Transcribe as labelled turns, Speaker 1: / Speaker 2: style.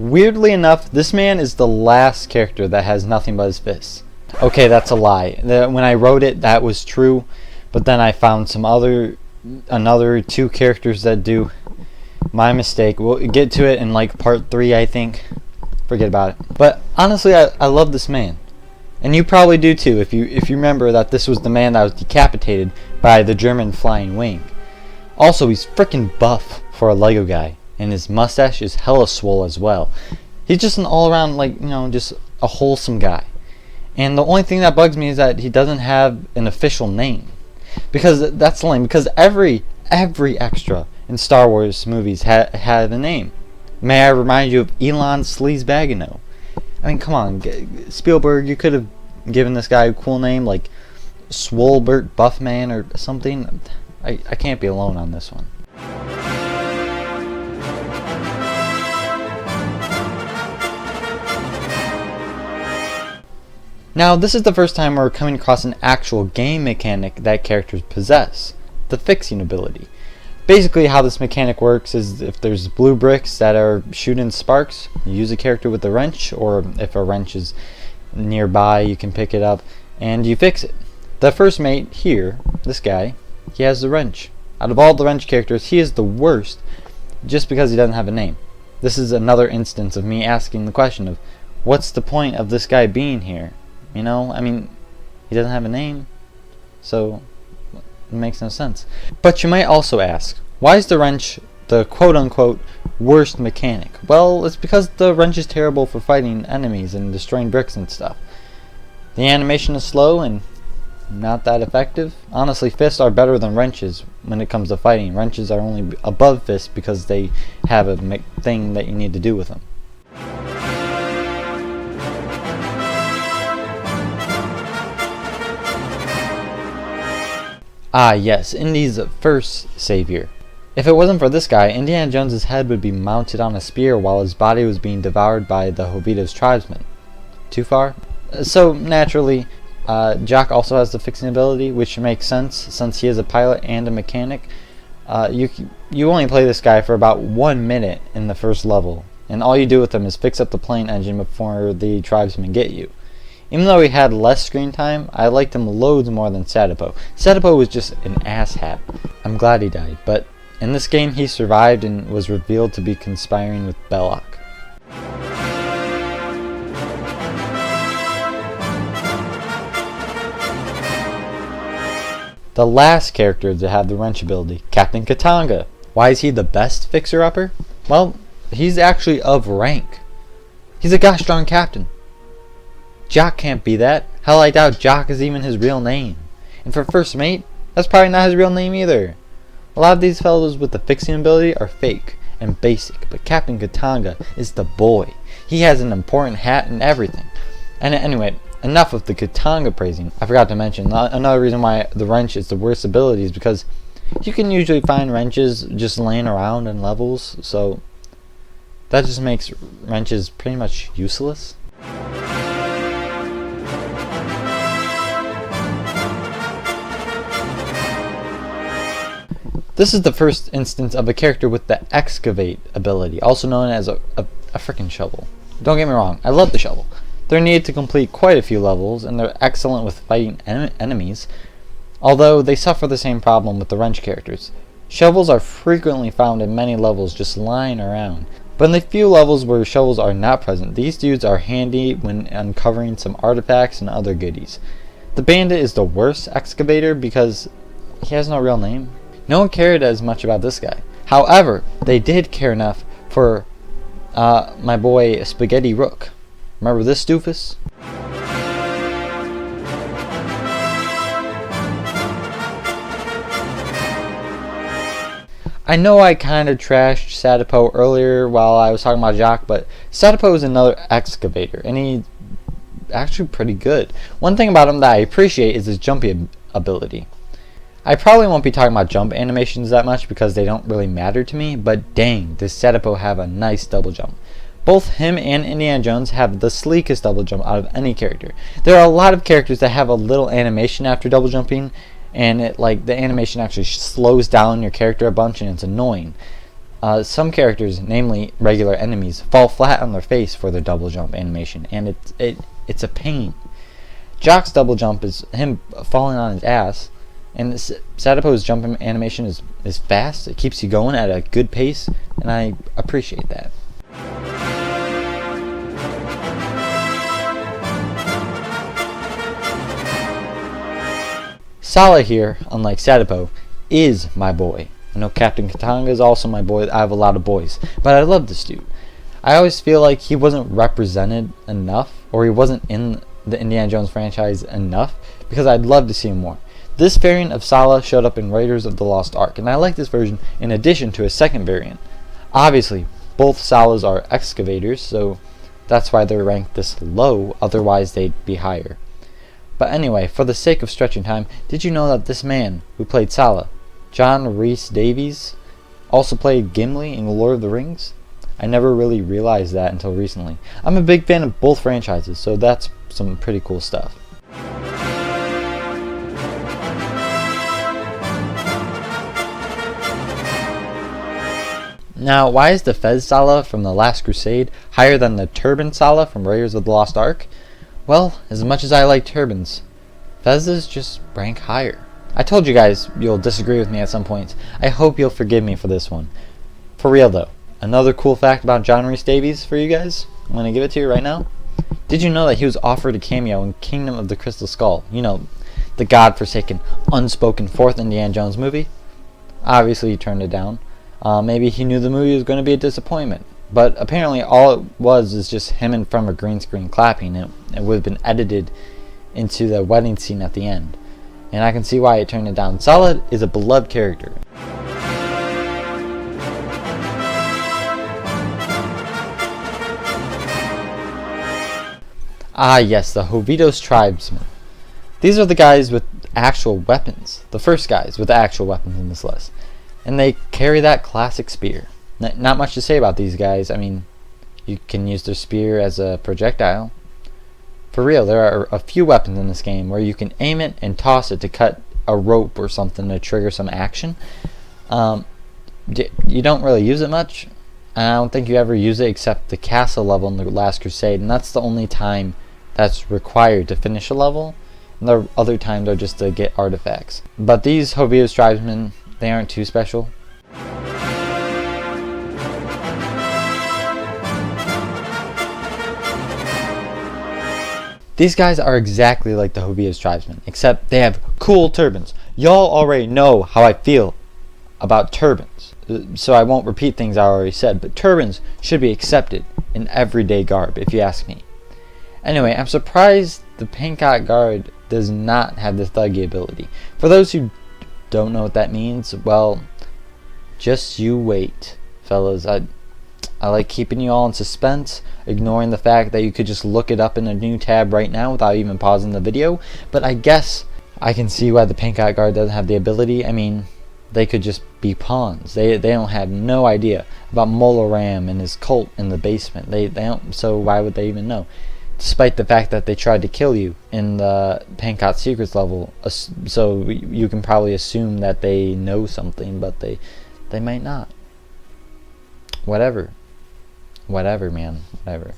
Speaker 1: Weirdly enough, this man is the last character that has nothing but his fists. Okay, that's a lie. When I wrote it, that was true, but then I found another 2 characters that do. My mistake. We'll get to it in like part 3, I think. Forget about it. But honestly, I love this man, and you probably do too if you remember that this was the man that was decapitated by the German flying wing. Also, he's freaking buff for a Lego guy, and his mustache is hella swole as well. He's just an all-around, like, just a wholesome guy. And the only thing that bugs me is that he doesn't have an official name, because that's lame. Because every extra in Star Wars movies had a name. May I remind you of Elon Sleazebagano? I mean, come on, Spielberg, you could have given this guy a cool name like Swolbert Buffman or something. I can't be alone on this one. Now, this is the first time we're coming across an actual game mechanic that characters possess, the fixing ability. Basically, how this mechanic works is if there's blue bricks that are shooting sparks, you use a character with a wrench, or if a wrench is nearby, you can pick it up and you fix it. The first mate here, this guy, he has the wrench. Out of all the wrench characters, he is the worst just because he doesn't have a name. This is another instance of me asking the question of, what's the point of this guy being here? I mean, he doesn't have a name, so it makes no sense. But you might also ask, why is the wrench the quote-unquote worst mechanic? Well, it's because the wrench is terrible for fighting enemies and destroying bricks and stuff. The animation is slow and not that effective. Honestly, fists are better than wrenches when it comes to fighting. Wrenches are only above fists because they have a thing that you need to do with them. Ah yes, Indy's first savior. If it wasn't for this guy, Indiana Jones's head would be mounted on a spear while his body was being devoured by the HOVITOS tribesmen. Too far? So naturally, Jock also has the fixing ability, which makes sense since he is a pilot and a mechanic. You only play this guy for about 1 minute in the first level, and all you do with him is fix up the plane engine before the tribesmen get you. Even though he had less screen time, I liked him loads more than SATIPO. SATIPO was just an asshat. I'm glad he died, but in this game he survived and was revealed to be conspiring with Belloc. The last character to have the wrench ability, Captain KATANGA. Why is he the best fixer-upper? Well, he's actually of rank. He's a gosh darn captain. Jock can't be that. Hell, I doubt Jock is even his real name. And for first mate, that's probably not his real name either. A lot of these fellows with the fixing ability are fake and basic, but Captain KATANGA is the boy. He has an important hat and everything. And anyway, enough of the KATANGA praising. I forgot to mention, another reason why the wrench is the worst ability is because you can usually find wrenches just laying around in levels, so that just makes wrenches pretty much useless. This is the first instance of a character with the excavate ability, also known as a frickin' shovel. Don't get me wrong, I love the shovel. They're needed to complete quite a few levels, and they're excellent with fighting enemies, although they suffer the same problem with the wrench characters. Shovels are frequently found in many levels just lying around, but in the few levels where shovels are not present, these dudes are handy when uncovering some artifacts and other goodies. The Bandit is the worst excavator because he has no real name. No one cared as much about this guy. However, they did care enough for my boy Spaghetti Rook. Remember this doofus? I know I kind of trashed SATIPO earlier while I was talking about Jock, but SATIPO is another excavator, and he's actually pretty good. One thing about him that I appreciate is his jumping ability. I probably won't be talking about jump animations that much because they don't really matter to me, but dang, does SATIPO have a nice double jump. Both him and Indiana Jones have the sleekest double jump out of any character. There are a lot of characters that have a little animation after double jumping, and the animation actually slows down your character a bunch and it's annoying. Some characters, namely regular enemies, fall flat on their face for their double jump animation, and it's a pain. Jock's double jump is him falling on his ass, and SATIPO's jump animation is fast. It keeps you going at a good pace, and I appreciate that. SALLAH here, unlike SATIPO, is my boy. I know Captain KATANGA is also my boy. I have a lot of boys, but I love this dude. I always feel like he wasn't represented enough, or he wasn't in the Indiana Jones franchise enough, because I'd love to see him more. This variant of SALLAH showed up in Raiders of the Lost Ark, and I like this version in addition to a second variant. Obviously, both SALLAHs are excavators, so that's why they're ranked this low, otherwise they'd be higher. But anyway, for the sake of stretching time, did you know that this man who played SALLAH, John Rhys Davies, also played Gimli in Lord of the Rings? I never really realized that until recently. I'm a big fan of both franchises, so that's some pretty cool stuff. Now, why is the Fez SALLAH from The Last Crusade higher than the Turban SALLAH from Raiders of the Lost Ark? Well, as much as I like turbans, Fez's just rank higher. I told you guys you'll disagree with me at some points. I hope you'll forgive me for this one. For real though, another cool fact about John Rhys Davies for you guys. I'm going to give it to you right now. Did you know that he was offered a cameo in Kingdom of the Crystal Skull? You know, the godforsaken, unspoken fourth Indiana Jones movie? Obviously he turned it down. Maybe he knew the movie was going to be a disappointment. But apparently all it was is just him in front of a green screen clapping. It would have been edited into the wedding scene at the end. And I can see why it turned it down. SALLAH is a beloved character. Ah yes, the HOVITOS tribesmen. These are the guys with actual weapons. The first guys with actual weapons in this list. And they carry that classic spear. Not much to say about these guys. I mean, you can use their spear as a projectile. For real, there are a few weapons in this game where you can aim it and toss it to cut a rope or something to trigger some action. You don't really use it much. I don't think you ever use it except the castle level in The Last Crusade, and that's the only time that's required to finish a level. And the other times are just to get artifacts. But these HOVITOS tribesmen, they aren't too special. These guys are exactly like the HOVITOS tribesmen, except they have cool turbans. Y'all already know how I feel about turbans, so I won't repeat things I already said, but turbans should be accepted in everyday garb, if you ask me. Anyway, I'm surprised the PANKOT guard does not have the thuggy ability. For those who don't know what that means, well, just you wait, fellas. I like keeping you all in suspense, ignoring the fact that you could just look it up in a new tab right now without even pausing the video. But I guess I can see why the PANKOT guard doesn't have the ability. I mean, they could just be pawns. They don't have no idea about Molaram and his cult in the basement. They don't. So why would they even know? Despite the fact that they tried to kill you in the PANKOT secrets level, so you can probably assume that they know something, but they might not. Whatever, man, whatever.